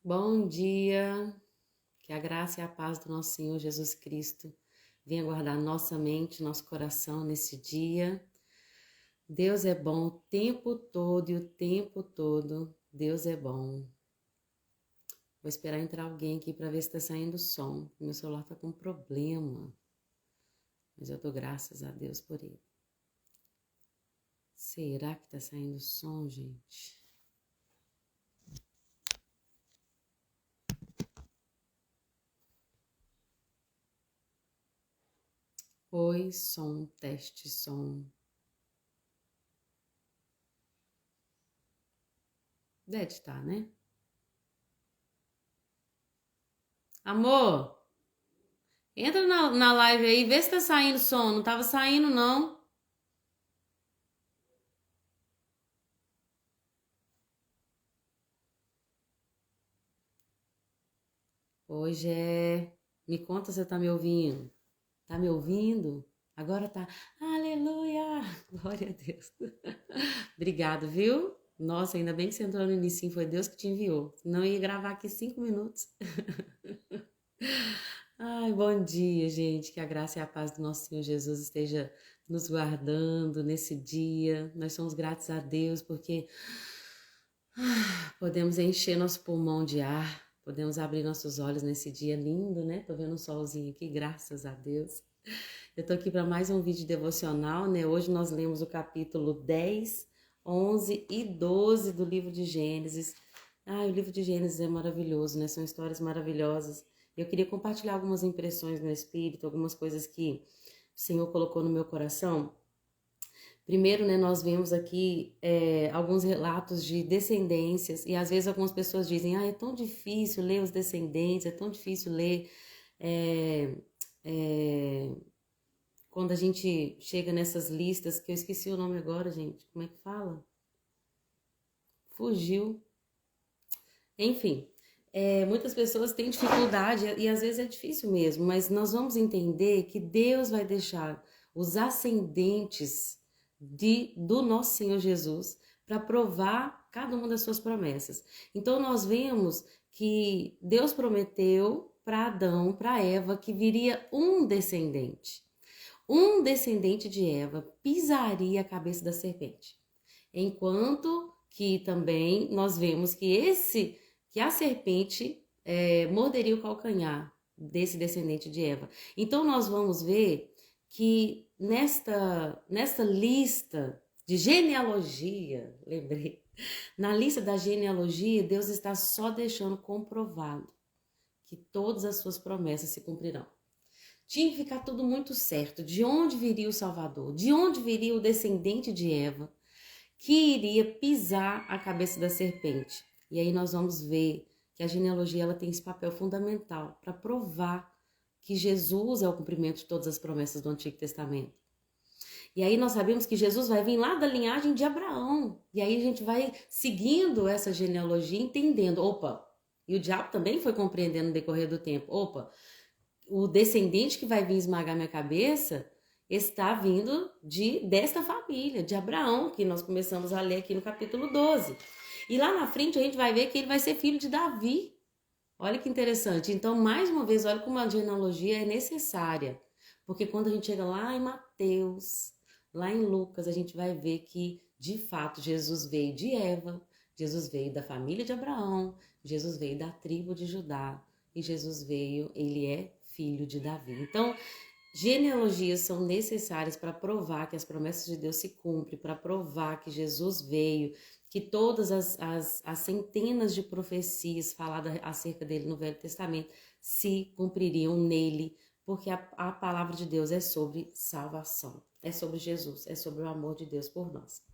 Bom dia, que a graça e a paz do nosso Senhor Jesus Cristo venha guardar nossa mente, nosso coração nesse dia. Deus é bom o tempo todo e o tempo todo Deus é bom. Vou esperar entrar alguém aqui para ver se está saindo som. Meu celular está com problema, mas eu dou graças a Deus por ele. Será que está saindo som, gente? Oi, som, teste, som. Deve estar, né? Amor, entra na live aí, vê se tá saindo som. Não tava saindo, não. Hoje é. Me conta se você tá me ouvindo. Tá me ouvindo? Agora tá. Aleluia! Glória a Deus. Obrigado, viu? Nossa, ainda bem que você entrou no início, foi Deus que te enviou. Senão eu ia gravar aqui 5 minutos. Ai, bom dia, gente. Que a graça e a paz do nosso Senhor Jesus esteja nos guardando nesse dia. Nós somos gratos a Deus porque podemos encher nosso pulmão de ar, podemos abrir nossos olhos nesse dia lindo, né? Tô vendo um solzinho aqui, graças a Deus. Eu tô aqui para mais um vídeo devocional, né? Hoje nós lemos o capítulo 10, 11 e 12 do livro de Gênesis. O livro de Gênesis é maravilhoso, né? São histórias maravilhosas. Eu queria compartilhar algumas impressões no Espírito, algumas coisas que o Senhor colocou no meu coração. Primeiro, né, nós vemos aqui alguns relatos de descendências, e às vezes algumas pessoas dizem, é tão difícil ler os descendentes, é tão difícil ler é, é, quando a gente chega nessas listas, que eu esqueci o nome agora, gente, como é que fala? Fugiu. Enfim, muitas pessoas têm dificuldade, e às vezes é difícil mesmo, mas nós vamos entender que Deus vai deixar os ascendentes do nosso Senhor Jesus para provar cada uma das suas promessas. Então nós vemos que Deus prometeu para Adão, para Eva, que viria um descendente. Um descendente de Eva pisaria a cabeça da serpente. Enquanto que também nós vemos que a serpente morderia o calcanhar desse descendente de Eva. Então nós vamos ver que nesta lista de genealogia, lembrei, na lista da genealogia, Deus está só deixando comprovado que todas as suas promessas se cumprirão. Tinha que ficar tudo muito certo. De onde viria o Salvador? De onde viria o descendente de Eva que iria pisar a cabeça da serpente? E aí nós vamos ver que a genealogia ela tem esse papel fundamental para provar que Jesus é o cumprimento de todas as promessas do Antigo Testamento. E aí nós sabemos que Jesus vai vir lá da linhagem de Abraão. E aí a gente vai seguindo essa genealogia, entendendo, opa, e o diabo também foi compreendendo no decorrer do tempo, opa, o descendente que vai vir esmagar minha cabeça está vindo desta família, de Abraão, que nós começamos a ler aqui no capítulo 12. E lá na frente a gente vai ver que ele vai ser filho de Davi. Olha que interessante. Então, mais uma vez, olha como a genealogia é necessária. Porque quando a gente chega lá em Mateus, lá em Lucas, a gente vai ver que, de fato, Jesus veio de Eva, Jesus veio da família de Abraão, Jesus veio da tribo de Judá e Jesus veio, ele é filho de Davi. Então, genealogias são necessárias para provar que as promessas de Deus se cumprem, para provar que Jesus veio, que todas as centenas de profecias faladas acerca dele no Velho Testamento se cumpririam nele, porque a palavra de Deus é sobre salvação, é sobre Jesus, é sobre o amor de Deus por nós.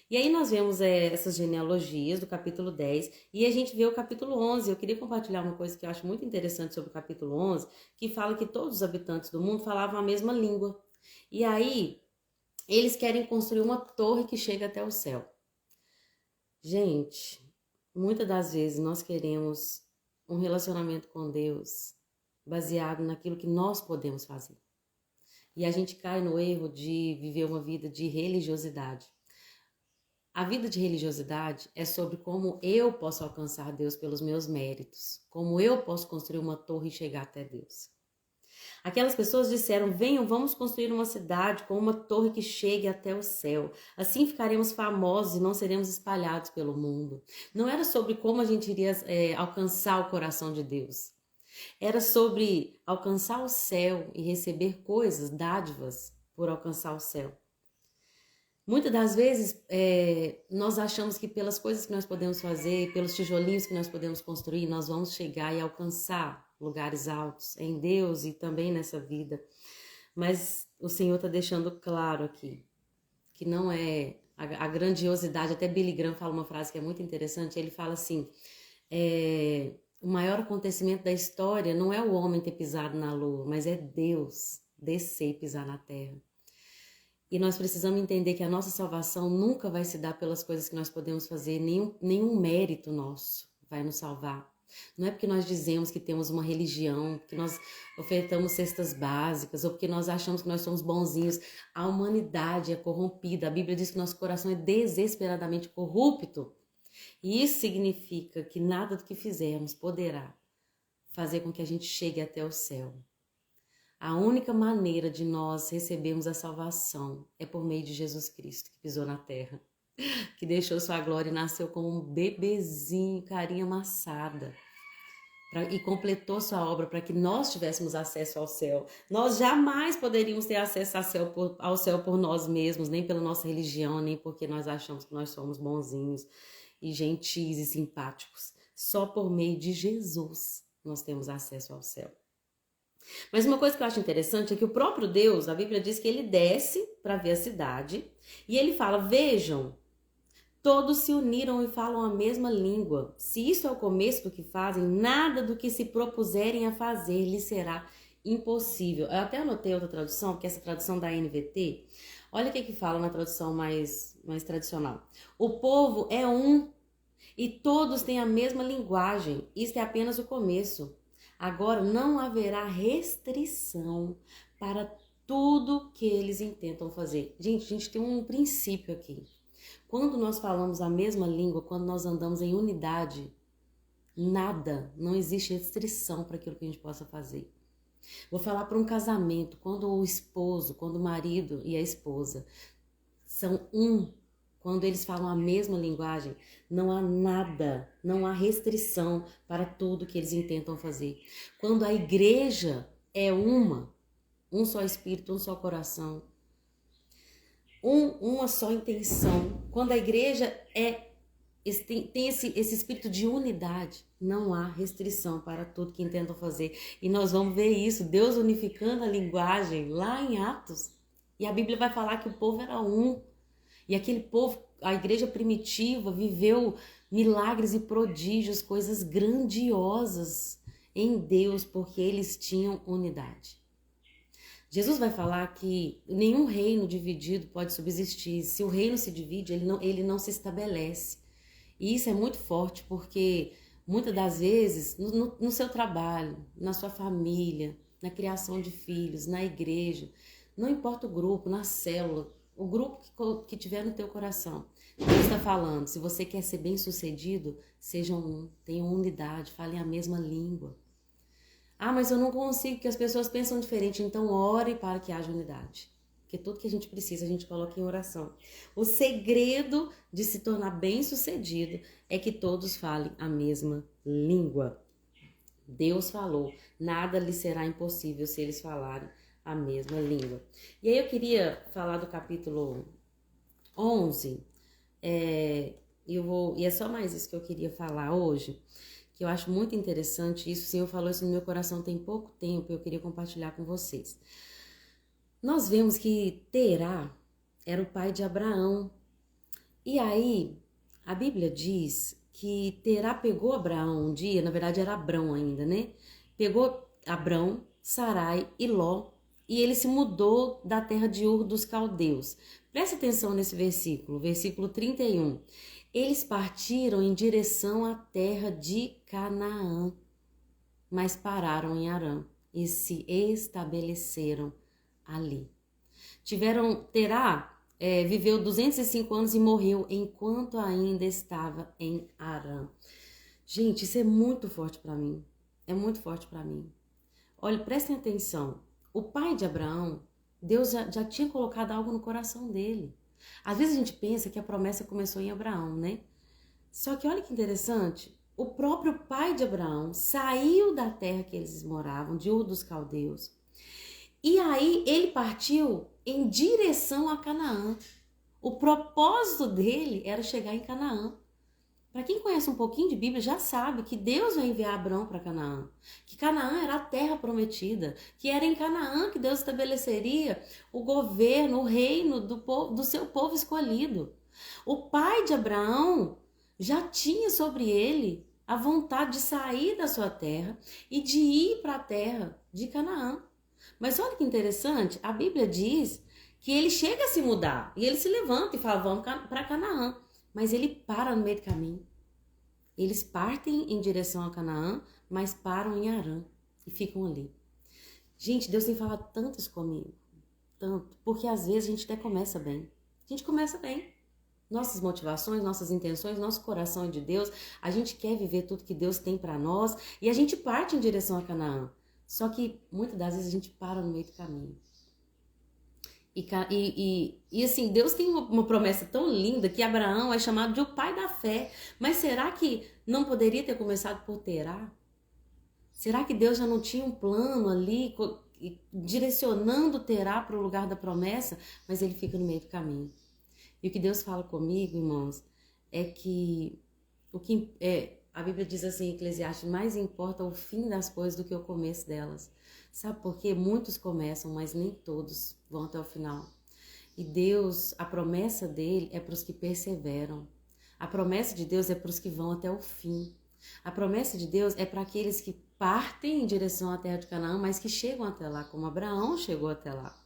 E aí nós vemos essas genealogias do capítulo 10 e a gente vê o capítulo 11. Eu queria compartilhar uma coisa que eu acho muito interessante sobre o capítulo 11, que fala que todos os habitantes do mundo falavam a mesma língua. E aí eles querem construir uma torre que chega até o céu. Gente, muitas das vezes nós queremos um relacionamento com Deus baseado naquilo que nós podemos fazer. E a gente cai no erro de viver uma vida de religiosidade. A vida de religiosidade é sobre como eu posso alcançar Deus pelos meus méritos, como eu posso construir uma torre e chegar até Deus. Aquelas pessoas disseram: venham, vamos construir uma cidade com uma torre que chegue até o céu. Assim ficaremos famosos e não seremos espalhados pelo mundo. Não era sobre como a gente iria alcançar o coração de Deus. Era sobre alcançar o céu e receber coisas, dádivas, por alcançar o céu. Muitas das vezes, nós achamos que pelas coisas que nós podemos fazer, pelos tijolinhos que nós podemos construir, nós vamos chegar e alcançar lugares altos em Deus e também nessa vida. Mas o Senhor está deixando claro aqui que não é a grandiosidade. Até Billy Graham fala uma frase que é muito interessante. Ele fala assim: o maior acontecimento da história não é o homem ter pisado na lua, mas é Deus descer e pisar na terra. E nós precisamos entender que a nossa salvação nunca vai se dar pelas coisas que nós podemos fazer, nenhum mérito nosso vai nos salvar. Não é porque nós dizemos que temos uma religião, porque nós ofertamos cestas básicas, ou porque nós achamos que nós somos bonzinhos. A humanidade é corrompida. A Bíblia diz que nosso coração é desesperadamente corrupto. E isso significa que nada do que fizermos poderá fazer com que a gente chegue até o céu. A única maneira de nós recebermos a salvação é por meio de Jesus Cristo, que pisou na terra, que deixou sua glória e nasceu como um bebezinho, carinha amassada, e completou sua obra para que nós tivéssemos acesso ao céu. Nós jamais poderíamos ter acesso ao céu por nós mesmos, nem pela nossa religião, nem porque nós achamos que nós somos bonzinhos e gentis e simpáticos. Só por meio de Jesus nós temos acesso ao céu. Mas uma coisa que eu acho interessante é que o próprio Deus, a Bíblia diz que ele desce para ver a cidade e ele fala: vejam, todos se uniram e falam a mesma língua. Se isso é o começo do que fazem, nada do que se propuserem a fazer lhes será impossível. Eu até anotei outra tradução, porque essa tradução da NVT, olha o que fala na tradução mais tradicional. O povo é um e todos têm a mesma linguagem. Isto é apenas o começo. Agora não haverá restrição para tudo que eles intentam fazer. Gente, a gente tem um princípio aqui. Quando nós falamos a mesma língua, quando nós andamos em unidade, não existe restrição para aquilo que a gente possa fazer. Vou falar para um casamento, quando o marido e a esposa são um, quando eles falam a mesma linguagem, não há nada, não há restrição para tudo que eles intentam fazer. Quando a igreja é um só espírito, um só coração, uma só intenção, quando a igreja tem esse espírito de unidade, não há restrição para tudo que intentam fazer. E nós vamos ver isso, Deus unificando a linguagem lá em Atos. E a Bíblia vai falar que o povo era um. E aquele povo, a igreja primitiva, viveu milagres e prodígios, coisas grandiosas em Deus, porque eles tinham unidade. Jesus vai falar que nenhum reino dividido pode subsistir. Se o reino se divide, ele não se estabelece. E isso é muito forte, porque muitas das vezes, no seu trabalho, na sua família, na criação de filhos, na igreja, não importa o grupo, na célula, o grupo que tiver no teu coração, Deus está falando: se você quer ser bem sucedido, sejam um, tenham unidade, falem a mesma língua. Ah, mas eu não consigo, porque as pessoas pensam diferente. Então ore para que haja unidade. Porque tudo que a gente precisa, a gente coloca em oração. O segredo de se tornar bem sucedido é que todos falem a mesma língua. Deus falou: nada lhes será impossível se eles falarem a mesma língua. E aí eu queria falar do capítulo 11, e é só mais isso que eu queria falar hoje, que eu acho muito interessante. Isso, o Senhor falou isso no meu coração tem pouco tempo, eu queria compartilhar com vocês. Nós vemos que Terá era o pai de Abraão, e aí a Bíblia diz que Terá pegou Abraão um dia, na verdade era Abrão ainda, né? Pegou Abrão, Sarai e Ló, e ele se mudou da terra de Ur dos Caldeus. Presta atenção nesse versículo 31. Eles partiram em direção à terra de Canaã, mas pararam em Harã e se estabeleceram ali. Terá viveu 205 anos e morreu enquanto ainda estava em Harã. Gente, isso é muito forte para mim. É muito forte para mim. Olha, prestem atenção. O pai de Abraão, Deus já tinha colocado algo no coração dele. Às vezes a gente pensa que a promessa começou em Abraão, né? Só que olha que interessante. O próprio pai de Abraão saiu da terra que eles moravam, de Ur dos Caldeus. E aí ele partiu em direção a Canaã. O propósito dele era chegar em Canaã. Para quem conhece um pouquinho de Bíblia já sabe que Deus vai enviar Abraão para Canaã, que Canaã era a terra prometida, que era em Canaã que Deus estabeleceria o governo, o reino do seu povo escolhido. O pai de Abraão já tinha sobre ele a vontade de sair da sua terra e de ir para a terra de Canaã. Mas olha que interessante, a Bíblia diz que ele chega a se mudar e ele se levanta e fala, vamos para Canaã. Mas ele para no meio do caminho. Eles partem em direção a Canaã, mas param em Harã e ficam ali. Gente, Deus tem falado tanto isso comigo. Tanto, porque às vezes a gente até começa bem. A gente começa bem. Nossas motivações, nossas intenções, nosso coração é de Deus. A gente quer viver tudo que Deus tem para nós e a gente parte em direção a Canaã. Só que muitas das vezes a gente para no meio do caminho. E assim, Deus tem uma promessa tão linda que Abraão é chamado de o pai da fé. Mas será que não poderia ter começado por Terá? Será que Deus já não tinha um plano ali, direcionando Terá para o lugar da promessa? Mas ele fica no meio do caminho. E o que Deus fala comigo, irmãos, é que a Bíblia diz assim em Eclesiastes, mais importa o fim das coisas do que o começo delas. Sabe por quê? Muitos começam, mas nem todos vão até o final. E Deus, a promessa dele é para os que perseveram. A promessa de Deus é para os que vão até o fim. A promessa de Deus é para aqueles que partem em direção à terra de Canaã, mas que chegam até lá, como Abraão chegou até lá.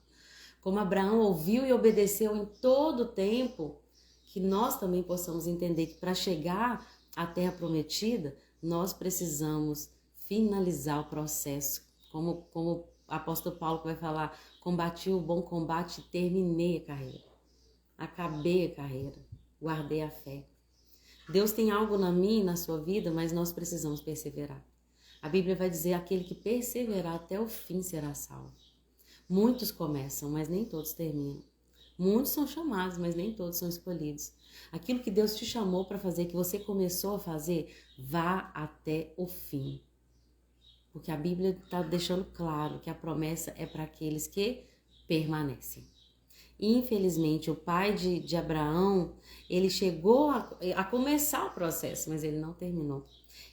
Como Abraão ouviu e obedeceu em todo o tempo, que nós também possamos entender que para chegar à terra prometida, nós precisamos finalizar o processo. Como o apóstolo Paulo vai falar, combati o bom combate e terminei a carreira. Acabei a carreira, guardei a fé. Deus tem algo na minha e na sua vida, mas nós precisamos perseverar. A Bíblia vai dizer, aquele que perseverar até o fim será salvo. Muitos começam, mas nem todos terminam. Muitos são chamados, mas nem todos são escolhidos. Aquilo que Deus te chamou para fazer, que você começou a fazer, vá até o fim. Porque a Bíblia está deixando claro que a promessa é para aqueles que permanecem. Infelizmente, o pai de Abraão, ele chegou a começar o processo, mas ele não terminou.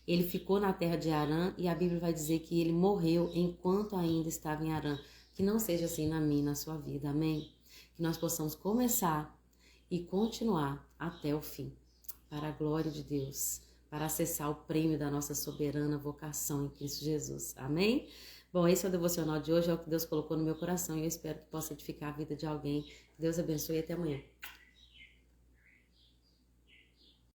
Ele ficou na terra de Harã e a Bíblia vai dizer que ele morreu enquanto ainda estava em Harã. Que não seja assim na minha e na sua vida, amém? Que nós possamos começar e continuar até o fim, para a glória de Deus, para acessar o prêmio da nossa soberana vocação em Cristo Jesus, amém? Bom, esse é o devocional de hoje, é o que Deus colocou no meu coração e eu espero que possa edificar a vida de alguém. Deus abençoe e até amanhã.